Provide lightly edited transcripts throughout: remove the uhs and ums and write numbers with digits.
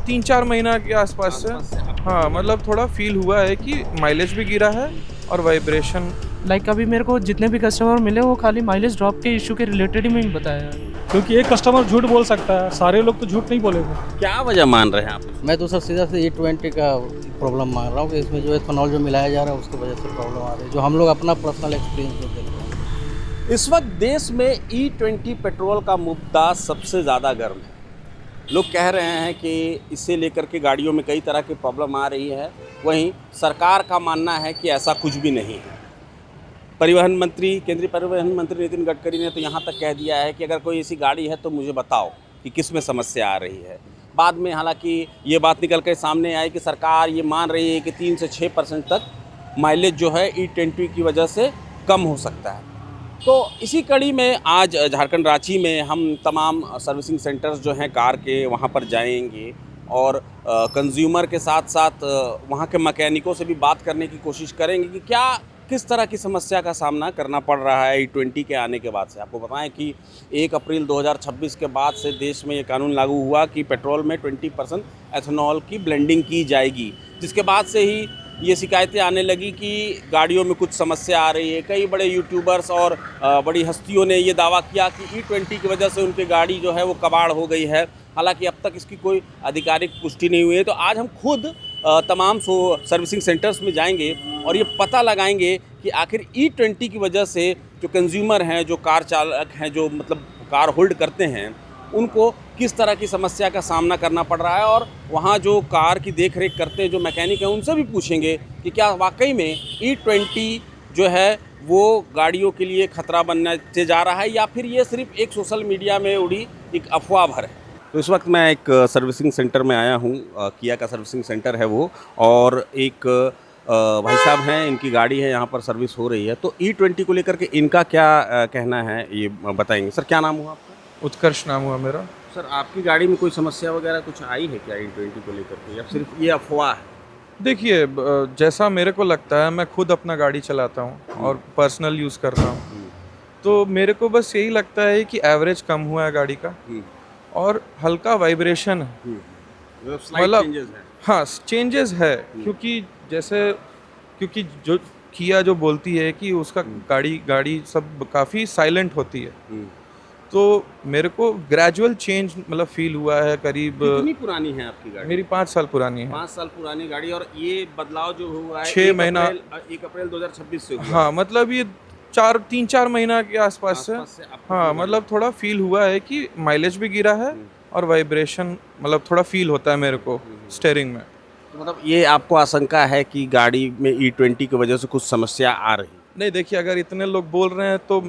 3-4 महीना के आसपास से हाँ, मतलब थोड़ा फील हुआ है कि माइलेज भी गिरा है और वाइब्रेशन। लाइक अभी मेरे को जितने भी कस्टमर मिले वो खाली माइलेज ड्रॉप के इशू के रिलेटेड ही में बताया है। क्योंकि एक कस्टमर झूठ बोल सकता है, सारे लोग तो झूठ नहीं बोलेंगे। क्या वजह मान रहे हैं आप? मैं तो सर सीधा से E20 का प्रॉब्लम मान रहा हूँ कि इसमें जो एथेनॉल जो मिलाया जा रहा है उसकी वजह से प्रॉब्लम आ रही है, जो हम लोग अपना पर्सनल एक्सपीरियंस जो देख रहे हैं। इस वक्त देश में E20 पेट्रोल का मुद्दा सबसे ज़्यादा गर्म है। लोग कह रहे हैं कि इसे लेकर के गाड़ियों में कई तरह की प्रॉब्लम आ रही है। वहीं सरकार का मानना है कि ऐसा कुछ भी नहीं है। केंद्रीय परिवहन मंत्री नितिन गडकरी ने तो यहाँ तक कह दिया है कि अगर कोई ऐसी गाड़ी है तो मुझे बताओ कि किस में समस्या आ रही है। बाद में हालांकि ये बात निकल कर सामने आई कि सरकार ये मान रही है कि 3 से 6% तक माइलेज जो है E20 की वजह से कम हो सकता है। तो इसी कड़ी में आज झारखंड रांची में हम तमाम सर्विसिंग सेंटर्स जो हैं कार के वहाँ पर जाएंगे और कंज्यूमर के साथ साथ वहाँ के मैकेनिकों से भी बात करने की कोशिश करेंगे कि किस तरह की समस्या का सामना करना पड़ रहा है E20 के आने के बाद से। आपको बताएं कि 1 अप्रैल 2026 के बाद से देश में ये कानून लागू हुआ कि पेट्रोल में 20% एथेनॉल की ब्लेंडिंग की जाएगी, जिसके बाद से ही ये शिकायतें आने लगी कि गाड़ियों में कुछ समस्या आ रही है। कई बड़े यूट्यूबर्स और बड़ी हस्तियों ने ये दावा किया कि E20 की वजह से उनकी गाड़ी जो है वो कबाड़ हो गई है। हालांकि अब तक इसकी कोई आधिकारिक पुष्टि नहीं हुई है। तो आज हम खुद तमाम सर्विसिंग सेंटर्स में जाएंगे और ये पता लगाएंगे कि आखिर E20 की वजह से जो कंज्यूमर हैं, जो कार चालक हैं, जो मतलब कार होल्ड करते हैं, उनको किस तरह की समस्या का सामना करना पड़ रहा है। और वहाँ जो कार की देख रेख करते हैं, जो मैकेनिक हैं, उनसे भी पूछेंगे कि क्या वाकई में E20 जो है वो गाड़ियों के लिए खतरा बनने जा रहा है या फिर ये सिर्फ एक सोशल मीडिया में उड़ी एक अफवाह भर है। तो इस वक्त मैं एक सर्विसिंग सेंटर में आया हूँ, किया का सर्विसिंग सेंटर है वो, और एक भाई साहब हैं, इनकी गाड़ी है, यहाँ पर सर्विस हो रही है। तो E20 को लेकर के इनका क्या कहना है ये बताएंगे। सर क्या नाम हुआ आपका? उत्कर्ष नाम हुआ मेरा। सर आपकी गाड़ी में कोई समस्या वगैरह कुछ आई है क्या E20 को लेकर के, या सिर्फ ये अफवाह है? देखिए, जैसा मेरे को लगता है, मैं खुद अपना गाड़ी चलाता हूँ और पर्सनल यूज़ करता हूँ, तो मेरे को बस यही लगता है कि एवरेज कम हुआ है गाड़ी का और हल्का वाइब्रेशन है, मतलब हाँ चेंजेस है। क्योंकि जो किया जो बोलती है कि उसका गाड़ी सब काफ़ी साइलेंट होती है, तो मेरे को ग्रेजुअल चेंज मतलब फील हुआ है। करीब कितनी पुरानी है आपकी गाड़ी? मेरी 5 साल पुरानी है। 5 साल पुरानी गाड़ी, और ये बदलाव जो हुआ है 6 महीना 1 अप्रैल 2026 से हुआ। हाँ, मतलब ये 3-4 महीना के आसपास से हाँ, मतलब थोड़ा फील हुआ है कि माइलेज भी गिरा है और वाइब्रेशन मतलब थोड़ा फील होता है मेरे को स्टीयरिंग में। तो मतलब ये आपको आशंका है कि गाड़ी में E20 की वजह से कुछ समस्या आ रही? नहीं, देखिए, अगर इतने लोग बोल रहे हैं तो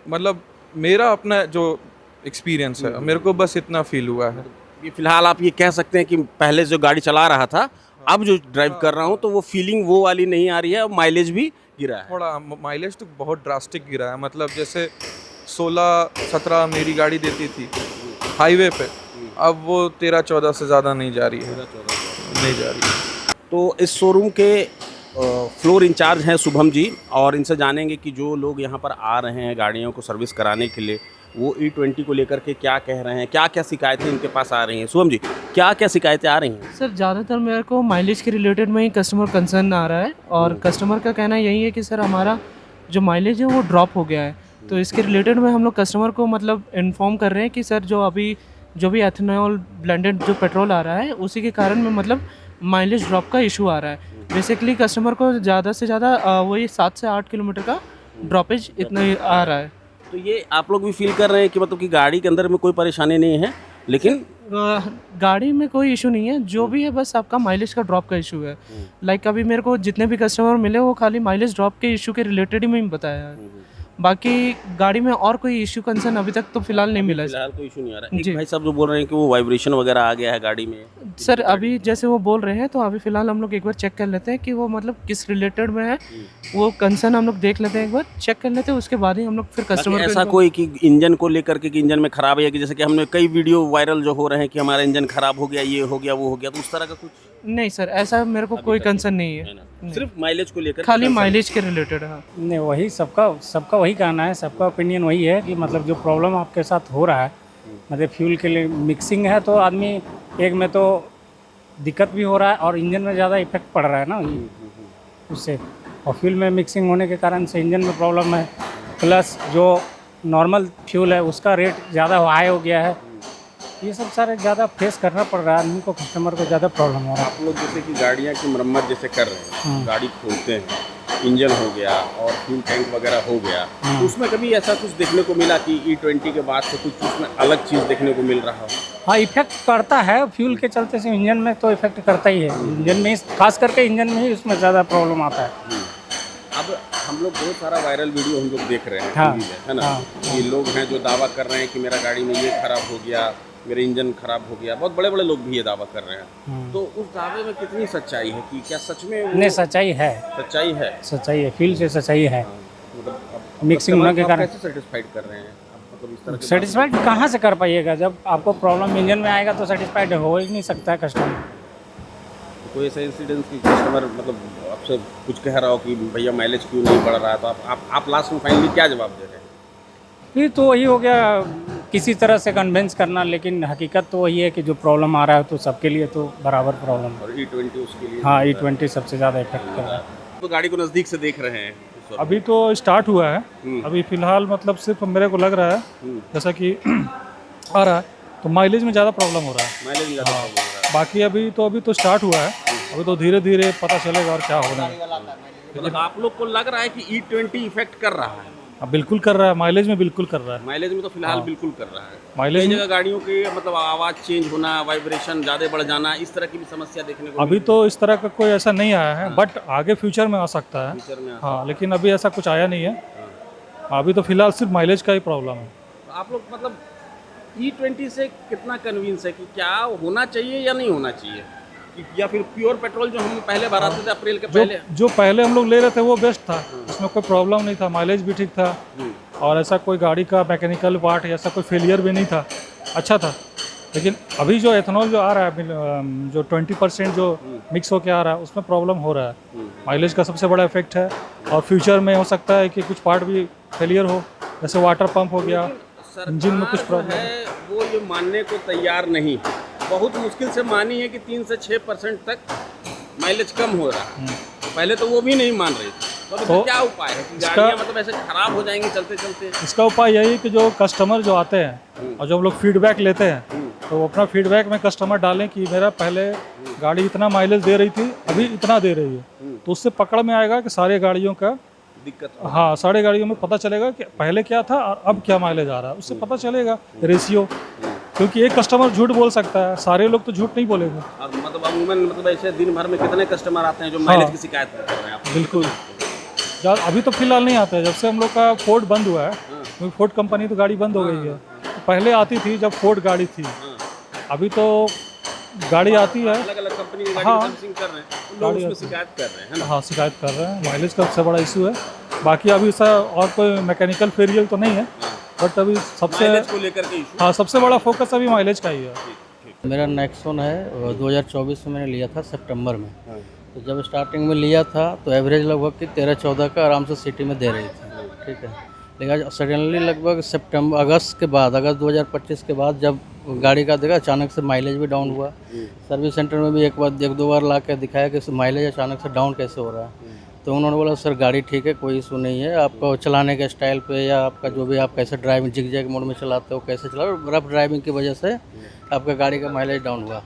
मतलब मेरा अपना जो एक्सपीरियंस है, मेरे को बस इतना फील हुआ है। ये फिलहाल आप ये कह सकते हैं कि पहले जो गाड़ी चला रहा था, अब जो ड्राइव कर रहा हूँ तो वो फीलिंग वो वाली नहीं आ रही है, माइलेज भी गिरा है। थोड़ा माइलेज तो बहुत ड्रास्टिक गिरा है, मतलब जैसे 16-17 मेरी गाड़ी देती थी हाईवे पे, अब वो 13-14 से ज़्यादा नहीं जा रही है। तो इस शोरूम के फ्लोर इंचार्ज हैं शुभम जी, और इनसे जानेंगे कि जो लोग यहाँ पर आ रहे हैं गाड़ियों को सर्विस कराने के लिए, वो E20 को लेकर के क्या कह रहे हैं, क्या क्या शिकायतें इनके पास आ रही हैं। शुभम जी, क्या क्या शिकायतें आ रही हैं? सर ज़्यादातर मेरे को माइलेज के रिलेटेड में ही कस्टमर कंसर्न आ रहा है, और कस्टमर का कहना यही है कि सर हमारा जो माइलेज है वो ड्रॉप हो गया है। तो इसके रिलेटेड में हम लोग कस्टमर को मतलब इन्फॉर्म कर रहे हैं कि सर जो भी एथेनॉल ब्लेंडेड जो पेट्रोल आ रहा है उसी के कारण में मतलब माइलेज ड्रॉप का इशू आ रहा है। बेसिकली कस्टमर को ज़्यादा से ज़्यादा वही 7 से 8 किलोमीटर का ड्रॉपेज इतना ही आ रहा है। तो ये आप लोग भी फील कर रहे हैं कि मतलब कि गाड़ी के अंदर में कोई परेशानी नहीं है, लेकिन गाड़ी में कोई इशू नहीं है, जो भी है बस आपका माइलेज का ड्रॉप का इशू है। लाइक अभी मेरे को जितने भी कस्टमर मिले वो खाली माइलेज ड्रॉप के इशू के रिलेटेड ही मैं बताया है। बाकी गाड़ी में और कोई इशू कंसर्न अभी तक तो फिलहाल नहीं मिला है। फिलहाल कोई इशू नहीं आ रहा है। एक भाई साहब जो बोल रहे हैं कि वो वाइब्रेशन वगैरह आ गया है गाड़ी में। सर अभी जैसे वो बोल रहे हैं तो अभी फिलहाल हम लोग एक बार चेक कर लेते हैं कि वो मतलब किस रिलेटेड में है, वो कंसर्न हम लोग देख लेते हैं, एक बार चेक कर लेते हैं, उसके बाद ही हम लोग फिर कस्टमर ऐसा कोई कि इंजन को लेकर के कि इंजन में खराब है, कि जैसे कि हमने कई वीडियो वायरल जो हो रहे हैं कि हमारा इंजन खराब हो गया, ये हो गया, वो हो गया, तो उस तरह का कुछ नहीं सर, ऐसा मेरे को कोई कंसर्न नहीं है। सिर्फ माइलेज को लेकर, खाली माइलेज के रिलेटेड है। नहीं, वही सबका वही कहना है, सबका ओपिनियन वही है कि मतलब जो प्रॉब्लम आपके साथ हो रहा है, मतलब फ्यूल के लिए मिक्सिंग है, तो आदमी एक में तो दिक्कत भी हो रहा है और इंजन में ज़्यादा इफेक्ट पड़ रहा है ना उससे, और फ्यूल में मिक्सिंग होने के कारण से इंजन में प्रॉब्लम है, प्लस जो नॉर्मल फ्यूल है उसका रेट ज़्यादा हाई हो गया है। ये सब सारे ज़्यादा फेस करना पड़ रहा है आदमी को, कस्टमर को ज़्यादा प्रॉब्लम हो रहा है। आप लोग जैसे कि गाड़ियाँ की मरम्मत जैसे कर रहे हैं, गाड़ी खोलते हैं, इंजन हो गया और फ्यूल टैंक वगैरह हो गया, तो उसमें कभी ऐसा कुछ देखने को मिला कि E20 के बाद से कुछ उसमें अलग चीज़ देखने को मिल रहा हो? हाँ, इफेक्ट करता है फ्यूल के चलते से, इंजन में तो इफेक्ट करता ही है, इंजन में खास करके इंजन में ही उसमें ज़्यादा प्रॉब्लम आता है। अब हम लोग बहुत सारा वायरल वीडियो हम लोग देख रहे हैं हाँ, टीवी में, है ना? ये लोग हैं जो दावा कर रहे हैं कि मेरा गाड़ी में ये खराब हो गया, मेरे इंजन खराब हो गया, बहुत बड़े बड़े लोग भी ये दावा कर रहे हैं। तो उस दावे में कितनी सच्चाई है, कि क्या सच में वो नहीं, सच्चाई है, सच्चाई है? सच्चाई है, फ्यूल से सच्चाई है। मतलब मिक्सिंग होने के कारण कैसे सेटिस्फाइड कर रहे हैं आप? मतलब इस तरह की सेटिस्फाइड कहाँ से कर पाइएगा, जब आपको प्रॉब्लम इंजन में आएगा तो सेटिस्फाइड हो ही नहीं सकता है कस्टमर। कोई ऐसा इंसिडेंट कि कस्टमर मतलब आपसे कुछ कह रहा हो कि भैया माइलेज क्यों नहीं बढ़ रहा है, तो आप लास्ट में फाइनली क्या जवाब दे रहे हैं? फिर तो वही हो गया, किसी तरह से कन्विंस करना, लेकिन हकीकत तो वही है कि जो प्रॉब्लम आ रहा है तो सबके लिए तो बराबर प्रॉब्लम है। और E20 उसके लिए हाँ, E20 सबसे ज़्यादा इफेक्ट कर रहा है। तो गाड़ी को नज़दीक से देख रहे हैं इस वक्त। अभी तो स्टार्ट हुआ है, अभी फ़िलहाल मतलब सिर्फ मेरे को लग रहा है जैसा कि आ रहा है तो माइलेज में ज़्यादा प्रॉब्लम हो रहा है। माइलेज में ज़्यादा प्रॉब्लम हो रहा है। बाकी अभी तो स्टार्ट हुआ है, अभी तो धीरे धीरे पता चलेगा और क्या होना है। मतलब आप लोग को लग रहा है कि E20 इफेक्ट कर रहा है? अब बिल्कुल कर रहा है, माइलेज में बिल्कुल कर रहा है। माइलेज में तो फिलहाल बिल्कुल कर रहा है। माइलेज कई में जगह गाड़ियों की मतलब आवाज़ चेंज होना, वाइब्रेशन ज़्यादा बढ़ जाना, इस तरह की भी समस्या देखने को अभी तो इस तरह का कोई ऐसा नहीं आया है, बट आगे फ्यूचर में आ सकता है। फ्यूचर में हाँ, लेकिन अभी ऐसा कुछ आया नहीं है। अभी तो फिलहाल सिर्फ माइलेज का ही प्रॉब्लम है। तो आप लोग मतलब E20 से कितना कन्विंस है कि क्या होना चाहिए या नहीं होना चाहिए, या फिर प्योर पेट्रोल जो हम पहले भराते थे अप्रैल के पहले? जो पहले हम लोग ले रहे थे वो बेस्ट था, उसमें कोई प्रॉब्लम नहीं था, माइलेज भी ठीक था और ऐसा कोई गाड़ी का मैकेनिकल पार्ट ऐसा कोई फेलियर भी नहीं था, अच्छा था। लेकिन अभी जो एथेनॉल जो आ रहा है, जो 20% जो मिक्स होके आ रहा है, उसमें प्रॉब्लम हो रहा है। माइलेज का सबसे बड़ा इफेक्ट है और फ्यूचर में हो सकता है कि कुछ पार्ट भी फेलियर हो, जैसे वाटर पंप हो गया, इंजन में कुछ प्रॉब्लम है, वो ये मानने को तैयार नहीं, बहुत मुश्किल से मानी है कि 3 से 6% तक माइलेज कम हो रहा है। पहले तो वो भी नहीं मान रही थी। तो क्या उपाय है कि गाड़ियाँ मतलब ऐसे खराब हो जाएंगी चलते चलते? इसका उपाय यही है कि जो कस्टमर जो आते हैं और जो हम लोग फीडबैक लेते हैं, तो वो अपना फीडबैक में कस्टमर डालें कि मेरा पहले गाड़ी इतना माइलेज दे रही थी, अभी इतना दे रही है, तो उससे पकड़ में आएगा कि सारे गाड़ियों का दिक्कत। हाँ, सारे गाड़ियों में पता चलेगा कि पहले क्या था और अब क्या माइलेज आ रहा है, उससे पता चलेगा रेशियो। क्योंकि एक कस्टमर झूठ बोल सकता है, सारे लोग तो झूठ नहीं बोलेंगे। और मतलब अमूमन मतलब ऐसे दिन भर में कितने कस्टमर आते हैं जो माइलेज की शिकायत कर रहे हैं आप? बिल्कुल, अभी तो फिलहाल नहीं आता है, जब से हम लोग का फोर्ड बंद हुआ है, क्योंकि फोर्ड कंपनी तो गाड़ी बंद हो गई है। तो पहले आती थी जब फोर्ड गाड़ी थी, अभी तो गाड़ी आती है, अलग अलग कंपनी की गाड़ी हाँ, सर्विसिंग कर रहे हैं, लोग उसमें शिकायत कर रहे हैं, है ना? हाँ, शिकायत कर रहे हैं। माइलेज का सबसे बड़ा इशू है, बाकी अभी ऐसा और कोई मैकेनिकल फेलियर तो नहीं है, बट अभी सबसे माइलेज को लेकर के इशू। हाँ, सबसे बड़ा फोकस अभी माइलेज का ही है। मेरा नेक्सॉन है, 2024 में मैंने लिया था सितंबर में। तो जब स्टार्टिंग में लिया था तो एवरेज लगभग कि 13-14 का आराम से सिटी में दे रही थी, ठीक है। लेकिन सडनली लगभग अगस्त के बाद, अगस्त 2025 के बाद जब गाड़ी का देखा, अचानक से माइलेज भी डाउन हुआ। सर्विस सेंटर में भी एक दो बार ला के दिखाया कि माइलेज अचानक से डाउन कैसे हो रहा है। तो उन्होंने बोला सर गाड़ी ठीक है, कोई इशू नहीं है, आपका चलाने के स्टाइल पे या आपका जो भी आप कैसे ड्राइविंग जिग-जैग मोड में चलाते हो, कैसे चला रफ ड्राइविंग की वजह से आपका गाड़ी का माइलेज डाउन हुआ।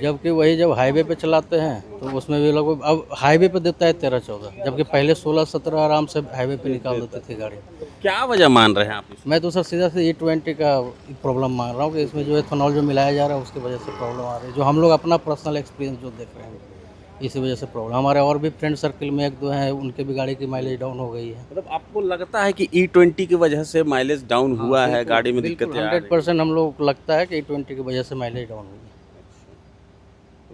जबकि वही जब हाईवे पे चलाते हैं तो उसमें भी लोग अब हाईवे पे देता है 13-14, जबकि पहले 16-17 आराम से हाईवे पे निकाल देते थे गाड़ी। क्या वजह मान रहे हैं आप इसमें? मैं तो सर सीधा से E20 का प्रॉब्लम मान रहा हूँ कि इसमें जो एथेनॉल जो मिलाया जा रहा है उसकी वजह से प्रॉब्लम आ रही है, जो हम लोग अपना पर्सनल एक्सपीरियंस जो देख रहे हैं, इसी वजह से प्रॉब्लम। हमारे और भी फ्रेंड सर्किल में 1-2 हैं, उनके भी गाड़ी की माइलेज डाउन हो गई है। मतलब आपको लगता है कि E20 की वजह से माइलेज डाउन हुआ है, गाड़ी में दिक्कतें आ रही हैं? 100% हम लोग को लगता है कि E20 की वजह से माइलेज डाउन हुई है।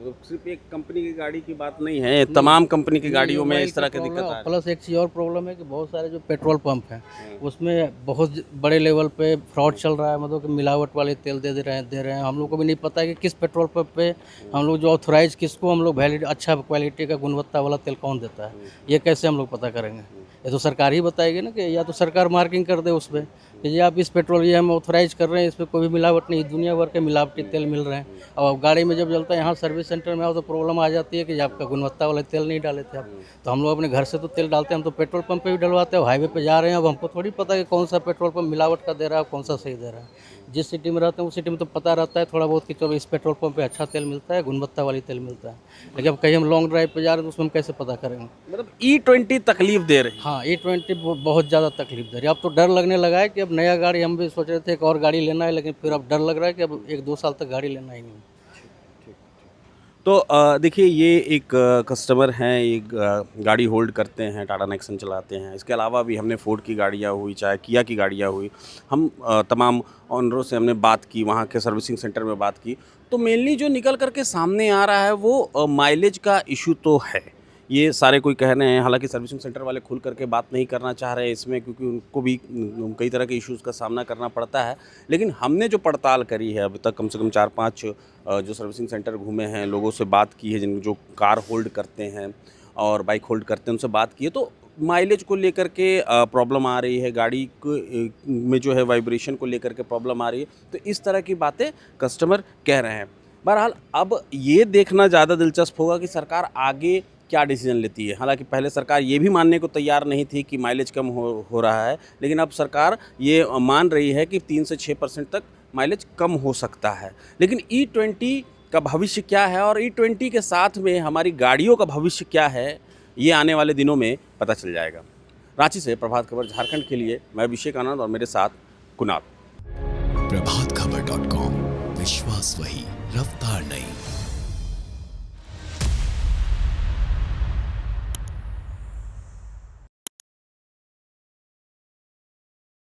तो सिर्फ एक कंपनी की गाड़ी की बात नहीं है, तमाम कंपनी की गाड़ियों में इस तरह की दिक्कत आ रही है। प्लस एक चीज़ और प्रॉब्लम है कि बहुत सारे जो पेट्रोल पंप हैं उसमें बहुत बड़े लेवल पे फ्रॉड चल रहा है, मतलब कि मिलावट वाले तेल दे रहे हैं। हम लोग को भी नहीं पता है कि किस पेट्रोल पंप पे हम लोग जो ऑथराइज किसको हम लोग वैलिड अच्छा क्वालिटी का गुणवत्ता वाला तेल कौन देता है, ये कैसे हम लोग पता करेंगे? ये तो सरकार ही बताएगी ना, कि या तो सरकार मार्किंग कर दे उस पर कि ये आप इस पेट्रोल ये हम ऑथराइज कर रहे हैं, इसमें कोई भी मिलावट नहीं, दुनिया भर के मिलावटी तेल मिल रहे हैं। अब गाड़ी में जब चलता है, यहाँ सर्विस सेंटर में आओ तो प्रॉब्लम आ जाती है कि आपका गुणवत्ता वाला तेल नहीं डाले थे आप। तो हम लोग अपने घर से तो तेल डालते हैं, हम तो पेट्रोल पंप पे भी डलवाते हैं, हाईवे पे जा रहे हैं, अब हमको थोड़ी पता है कि कौन सा पेट्रोल पंप मिलावट का दे रहा है, कौन सा सही दे रहा है। जिस सिटी में रहते हैं उस सिटी में तो पता रहता है थोड़ा बहुत कि चलो इस पेट्रोल पंप पे अच्छा तेल मिलता है, गुणवत्ता वाली तेल मिलता है। लेकिन अब कहीं हम लॉन्ग ड्राइव पे जा रहे हैं तो उसमें हम कैसे पता करेंगे? मतलब E20 तकलीफ दे रही है। हाँ, E20 बहुत ज़्यादा तकलीफ दे रही है। अब तो डर लगने लगा है कि अब नया गाड़ी, हम भी सोच रहे थे एक और गाड़ी लेना है, लेकिन फिर अब डर लग रहा है कि अब 1-2 साल तक गाड़ी लेना ही नहीं। तो देखिए, ये एक कस्टमर हैं, एक गाड़ी होल्ड करते हैं, टाटा नेक्सन चलाते हैं। इसके अलावा भी हमने फोर्ड की गाड़ियाँ हुई, चाहे किया की गाड़ियाँ हुई, हम तमाम ऑनरों से हमने बात की, वहाँ के सर्विसिंग सेंटर में बात की। तो मेनली जो निकल करके सामने आ रहा है वो माइलेज का इशू तो है। ये सारे कोई कह रहे हैं, हालांकि सर्विसिंग सेंटर वाले खुल करके बात नहीं करना चाह रहे हैं इसमें, क्योंकि उनको भी कई तरह के इश्यूज़ का सामना करना पड़ता है। लेकिन हमने जो पड़ताल करी है अभी तक, कम से कम 4-5 जो सर्विसिंग सेंटर घूमे हैं, लोगों से बात की है, जिन जो कार होल्ड करते हैं और बाइक होल्ड करते हैं, उनसे बात की है, तो माइलेज को लेकर के प्रॉब्लम आ रही है, गाड़ी में जो है वाइब्रेशन को लेकर के प्रॉब्लम आ रही है। तो इस तरह की बातें कस्टमर कह रहे हैं। बहरहाल अब ये देखना ज़्यादा दिलचस्प होगा कि सरकार आगे क्या डिसीजन लेती है। हालांकि पहले सरकार ये भी मानने को तैयार नहीं थी कि माइलेज कम हो रहा है, लेकिन अब सरकार ये मान रही है कि 3 से 6% तक माइलेज कम हो सकता है। लेकिन E20 का भविष्य क्या है और E20 के साथ में हमारी गाड़ियों का भविष्य क्या है, ये आने वाले दिनों में पता चल जाएगा। रांची से प्रभात खबर झारखंड के लिए मैं अभिषेक आनंद और मेरे साथ कुणाल। प्रभातखबर.com, विश्वास वही, रफ्तार नहीं।